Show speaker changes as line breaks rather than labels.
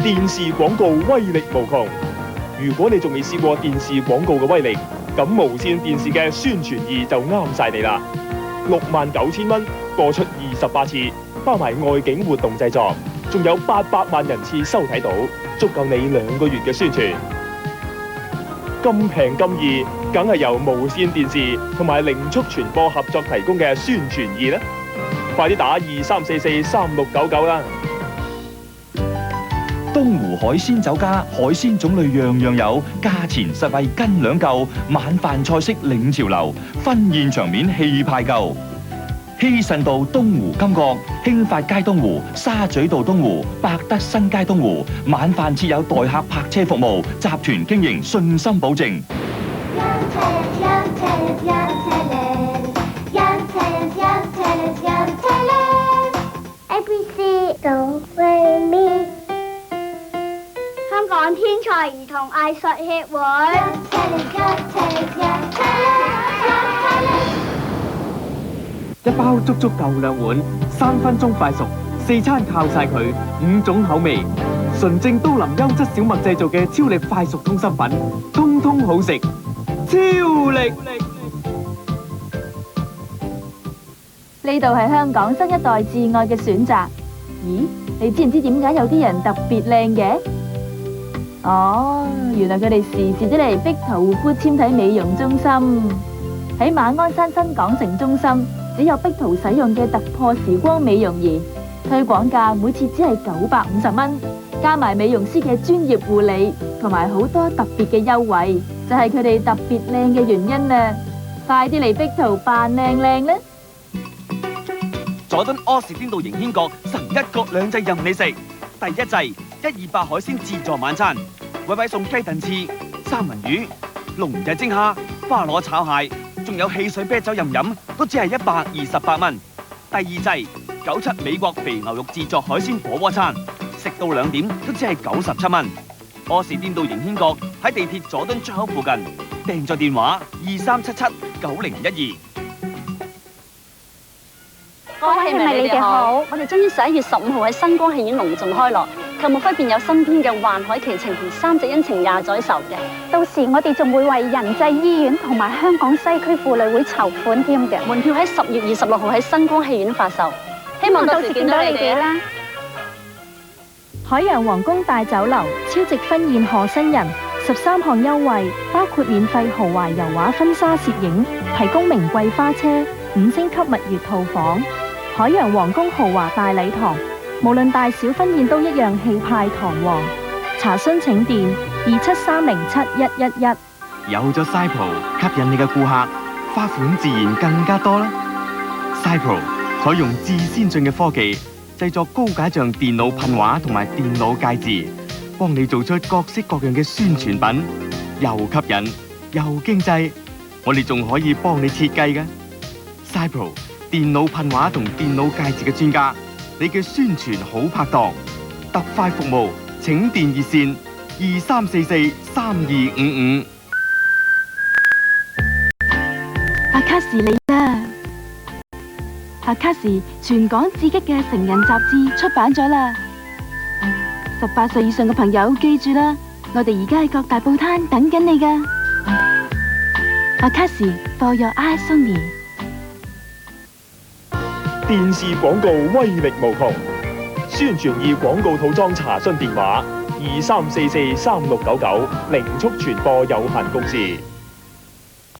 電視廣告威力無窮。如果你仲未試過電視廣告嘅威力，咁無線電視嘅宣傳易就啱晒你啦。69,000蚊播出28次，包埋外景活動製作，仲有800萬人次收睇到，足夠你2個月嘅宣傳。咁平咁易，梗係由無線電視同埋零速傳播合作提供嘅宣傳易啦！快啲打23443699啦！
東湖海鮮酒家海鮮種類樣樣有，價錢實惠斤兩嚿，晚飯菜式領潮流，婚宴場面氣派夠。希慎道東湖金閣、興發街東湖、沙咀道東湖、百德新街東湖，晚飯設有代客泊車服務，集團經營信心保證。
香港天才兒童藝術協會。
一包足足夠2碗，3分鐘快熟，4餐靠晒佢，5種口味，純正都林優質小麥製造嘅超力快熟通心粉，通通好食，超力！
呢度係香港新一代至愛嘅選擇。咦，你知唔知點解有啲人特別靚嘅？哦，原來佢哋時時都嚟碧桃護膚纖體美容中心，喺馬鞍山新港城中心，只有碧桃使用嘅突破時光美容儀，推廣價每次只係950蚊，加埋美容師嘅專業護理同埋好多特別嘅優惠，就係佢哋特別靚嘅原因啦！快啲嚟碧桃扮靚靚啦！
佐敦柯士甸道迎軒閣神一國兩制任你食，第一制128海鮮自助晚餐，位送雞燉翅、三文魚、龍仔蒸蝦、花螺炒蟹，仲有汽水啤酒任飲，都只係128蚊。第二制97美國肥牛肉自助海鮮火鍋餐，食到2點都只係97蚊。柯士甸道迎軒閣喺地鐵佐敦出口附近，訂座電話23779012。
各位係咪你哋好？我哋終於11月15號喺新光戲院隆重開鑼，購物分別有新編嘅《幻海奇情》同《三隻恩情廿載仇》嘅。
到時我哋仲會為仁濟醫院同埋香港西區婦女會籌款添嘅。
門票喺10月26號喺新光戲院發售，希望到時見到你哋啦！
海洋皇宮大酒樓超值婚宴賀新人，13項優惠，包括免費豪華油畫婚紗攝影，提供名貴花車、5星級蜜月套房。海洋皇宮豪華大禮堂，無論大小婚宴都一樣氣派堂皇。查詢請電27307111。
有咗 Cypro 吸引你嘅顧客，花款自然更加多啦。Cypro 採用至先進嘅科技，製作高解像電腦噴畫同埋電腦介字，幫你做出各式各樣嘅宣傳品，又吸引又經濟。我哋仲可以幫你設計嘅 Cypro 電腦噴畫同電腦介字嘅專家，你嘅宣傳好拍檔，特快服務，請電熱線23443255。
阿卡士你啦！阿卡士全港刺激嘅成人雜誌出版咗啦，18歲以上嘅朋友記住啦，我哋而家喺各大報攤等緊你噶。阿卡士 For your eyes only。
電視廣告威力無窮，宣傳易廣告套裝查詢電話23443699，零速傳播有限公司。